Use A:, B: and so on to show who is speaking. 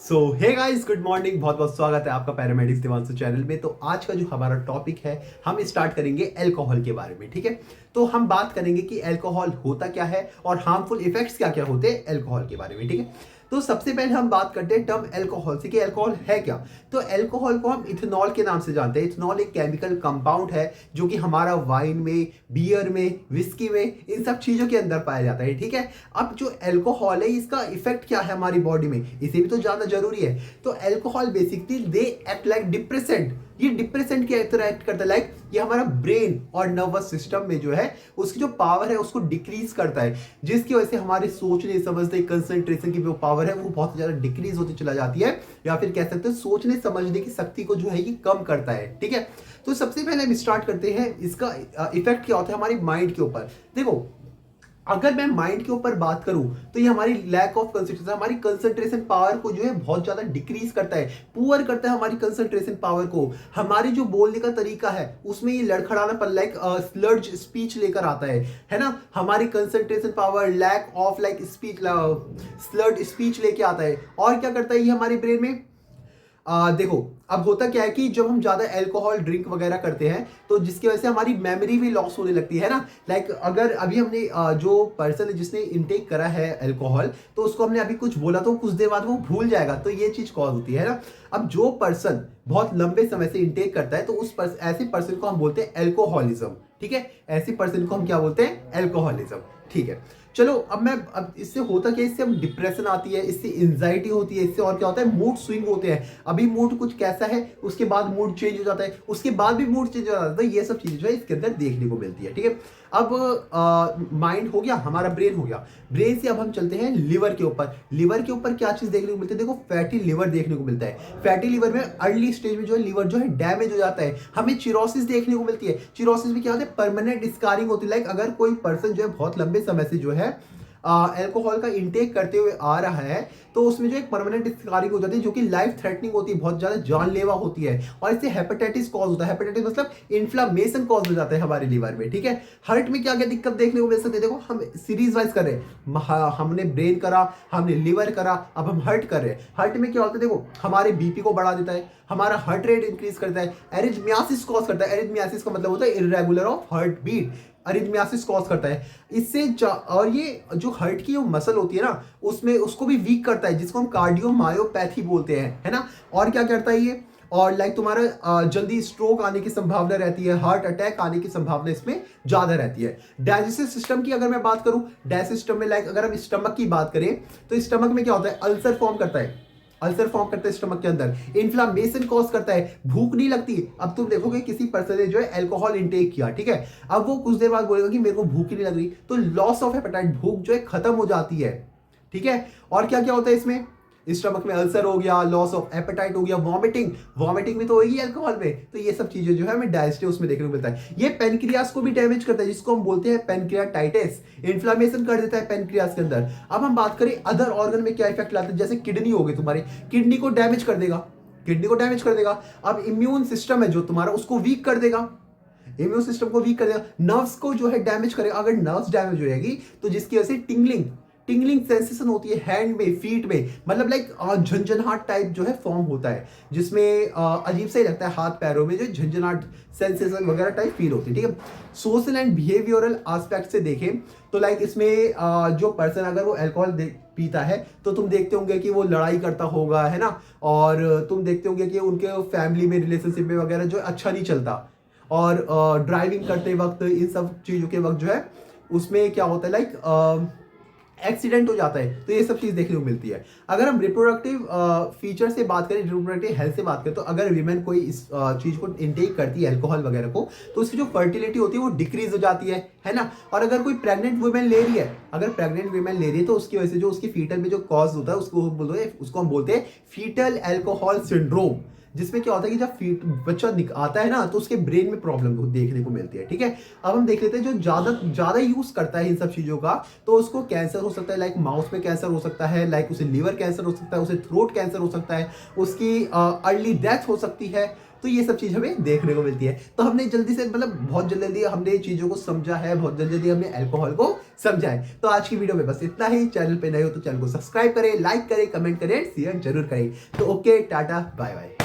A: सो hey guys, good morning. बहुत बहुत स्वागत है आपका पैरामेडिक्स दिवांशु चैनल में। तो आज का जो हमारा टॉपिक है, हम स्टार्ट करेंगे अल्कोहल के बारे में। ठीक है, तो हम बात करेंगे कि अल्कोहल होता क्या है और हार्मफुल इफेक्ट्स क्या क्या होते हैं अल्कोहल के बारे में। ठीक है, तो सबसे पहले हम बात करते हैं टर्म अल्कोहल से कि अल्कोहल है क्या। तो अल्कोहल को हम इथेनॉल के नाम से जानते हैं। इथेनॉल एक केमिकल कंपाउंड है जो कि हमारा वाइन में, बियर में, विस्की में, इन सब चीजों के अंदर पाया जाता है। ठीक है, अब जो अल्कोहल है इसका इफेक्ट क्या है हमारी बॉडी में, इसे भी तो जानना जरूरी है। तो alcohol basically they act like depressant. ये डिप्रेसेंट क्या तरह एक्ट करता है, लाइक ये हमारा ब्रेन और नर्वस सिस्टम में जो है उसकी जो पावर है उसको डिक्रीज करता है, जिसकी वजह से हमारे सोचने समझने कंसंट्रेशन की जो पावर है वो बहुत ज्यादा डिक्रीज होती चला जाती है, या फिर कह सकते हैं सोचने समझने की शक्ति को जो है ये कम करता है। ठीक है, तो सबसे पहले हम स्टार्ट करते हैं इसका इफेक्ट क्या होता है हमारी माइंड के ऊपर। देखो, अगर मैं माइंड के ऊपर बात करूं तो ये हमारी लैक ऑफ कंसंट्रेशन, हमारी कंसंट्रेशन पावर को जो है बहुत ज्यादा डिक्रीज करता है, पुअर करता है हमारी कंसंट्रेशन पावर को। हमारी जो बोलने का तरीका है उसमें ये लड़खड़ाना पर लाइक स्लर्ज स्पीच लेकर आता है ना। हमारी concentration power lack of like speech, slurred speech लेके आता है। और क्या करता है ये हमारे ब्रेन में, देखो, अब होता क्या है कि जब हम ज्यादा अल्कोहल ड्रिंक वगैरह करते हैं तो जिसकी वजह से हमारी मेमोरी भी लॉस होने लगती है ना। लाइक अगर अभी हमने जो पर्सन है जिसने इनटेक करा है अल्कोहल, तो उसको हमने अभी कुछ बोला तो कुछ देर बाद वो भूल जाएगा, तो ये चीज कॉज होती है ना। अब जो पर्सन बहुत लंबे समय से इनटेक करता है तो ऐसे पर्सन को हम बोलते हैं अल्कोहलिज्म। ठीक है, ऐसे पर्सन को हम क्या बोलते हैं, अल्कोहलिज्म। ठीक है, चलो अब इससे होता क्या है, इससे हम डिप्रेशन आती है, इससे एंजाइटी होती है, इससे और क्या होता है, मूड स्विंग होते हैं। अभी मूड कुछ कैसा है, उसके बाद मूड चेंज हो जाता है, उसके बाद भी मूड चेंज हो जाता है। तो ये सब चीजें जो है इसके अंदर देखने को मिलती है। ठीक है, अब माइंड हो गया, हमारा ब्रेन हो गया। ब्रेन से अब हम चलते हैं लिवर के ऊपर। लिवर के ऊपर क्या चीज देखने को मिलती है, देखो फैटी लिवर देखने को मिलता है। फैटी लिवर में अर्ली स्टेज में जो है लिवर जो है डैमेज हो जाता है, हमें चिरोसिस देखने को मिलती है। चिरोसिस में क्या होता है, परमानेंट स्कारिंग होती है। लाइक अगर कोई पर्सन जो है बहुत लंबे समय से जो है अल्कोहल का इंटेक करते हुए आ रहा है तो उसमें जो एक परमानेंट स्कारिंग हो जाती है जो कि लाइफ थ्रेटनिंग होती है, बहुत ज्यादा जानलेवा होती है। और इससे हेपेटाइटिस कॉज होता है। हेपेटाइटिस मतलब इन्फ्लामेशन कॉज हो जाता है हमारे लिवर में। ठीक है, हार्ट में क्या क्या दिक्कत देखने को मिल सकती है, देखो हम सीरीज वाइज कर रहे हैं। हमने ब्रेन करा, हमने लिवर करा, अब हम हार्ट कर रहे हैं। हार्ट में क्या होता है, देखो हमारे बीपी को बढ़ा देता है, हमारा हार्ट रेट इंक्रीज करता है, एरिथमियासिस कॉज करता है। एरिथमियासिस का मतलब होता है irregular of heart beat, arrhythmias cause करता है इससे। और ये जो हार्ट की जो मसल होती है ना उसमें उसको भी वीक करता है, जिसको हम कार्डियोमायोपैथी बोलते हैं, है ना। और क्या करता है ये, और लाइक तुम्हारा जल्दी स्ट्रोक आने की संभावना रहती है, हार्ट अटैक आने की संभावना इसमें ज्यादा रहती है। डाइजेस्टिव सिस्टम की अगर मैं बात करूं, डाइजेस्टिव सिस्टम में लाइक अगर हम स्टमक की बात करें तो स्टमक में क्या होता है, अल्सर फॉर्म करता है। अल्सर फॉर्म करता है स्टमक के अंदर, इन्फ्लामेशन कॉज करता है, भूख नहीं लगती। अब तुम देखोगे किसी पर्सन ने जो है अल्कोहल इंटेक किया, ठीक है, अब वो कुछ देर बाद बोलेगा कि मेरे को भूख ही नहीं लग रही, तो लॉस ऑफ एपेटाइट, भूख जो है खत्म हो जाती है। ठीक है, और क्या क्या होता है इसमें, स्टमक में अल्सर हो गया, लॉस ऑफ एपेटाइट हो गया, वॉमिटिंग, वॉमिटिंग भी तो होगी अल्कोहल में। तो ये सब चीजें जो है हमें डाइजेस्टिव उसमें देखने को मिलता है। ये पेनक्रियास को भी डैमेज करता है, जिसको हम बोलते हैं पेनक्रियाटाइटिस, इन्फ्लामेशन कर देता है पेनक्रियास के अंदर। अब हम बात करें अदर ऑर्गन में क्या इफेक्ट लाता है, जैसे किडनी हो गई तुम्हारी, किडनी को डैमेज कर देगा, किडनी को डैमेज कर देगा। अब इम्यून सिस्टम है जो तुम्हारा उसको वीक कर देगा, इम्यून सिस्टम को वीक कर देगा, नर्व्स को जो है डैमेज करेगा। अगर नर्व्स डैमेज हो जाएगी तो जिसकी वजह से टिंगलिंग, टिंगलिंग सेंसेशन होती है हैंड में, फीट में, मतलब लाइक झंझनाहट टाइप जो है फॉर्म होता है, जिसमें अजीब सा ही लगता है, हाथ पैरों में जो झंझनाहट सेंसेशन वगैरह टाइप फील होती है। ठीक है, सोशल एंड बिहेवियरल एस्पेक्ट से देखें तो लाइक इसमें जो पर्सन अगर वो अल्कोहल पीता है तो तुम देखते होंगे कि वो लड़ाई करता होगा, है ना। और तुम देखते होंगे कि उनके फैमिली में, रिलेशनशिप में वगैरह जो अच्छा नहीं चलता। और ड्राइविंग करते वक्त, इन सब चीजों के वक्त जो है उसमें क्या होता है, लाइक एक्सीडेंट हो जाता है। तो ये सब चीज देखने को मिलती है। अगर हम रिप्रोडक्टिव फीचर से बात करें, रिप्रोडक्टिव हेल्थ से बात करें, तो अगर वीमेन कोई इस चीज को इंटेक करती है अल्कोहल वगैरह को, तो उसकी जो फर्टिलिटी होती है वो डिक्रीज हो जाती है ना। और अगर कोई प्रेग्नेंट वुमेन ले रही है, अगर प्रेग्नेंट वुमेन ले रही है तो उसकी वजह से जो उसकी फीटल में जो कॉज होता है उसको हम बोलते हैं फीटल अल्कोहल सिंड्रोम, जिसमें क्या होता है कि जब बच्चा आता है ना तो उसके ब्रेन में प्रॉब्लम देखने को मिलती है। ठीक है, अब हम देख लेते हैं जो ज्यादा यूज करता है इन सब चीजों का, तो उसको कैंसर हो सकता है, लाइक माउथ में कैंसर हो सकता है, लाइक उसे लीवर कैंसर हो सकता है, उसे थ्रोट कैंसर हो सकता है, उसकी अर्ली डेथ हो सकती है। तो ये सब चीज हमें देखने को मिलती है। तो हमने जल्दी से मतलब बहुत जल्दी हमने चीजों को समझा है, बहुत जल्दी हमने अल्कोहल को समझा है। तो आज की वीडियो में बस इतना ही। चैनल पे नए हो तो चैनल को सब्सक्राइब करें, लाइक करें, कमेंट करें, शेयर जरूर करें। तो ओके, टाटा, बाय बाय।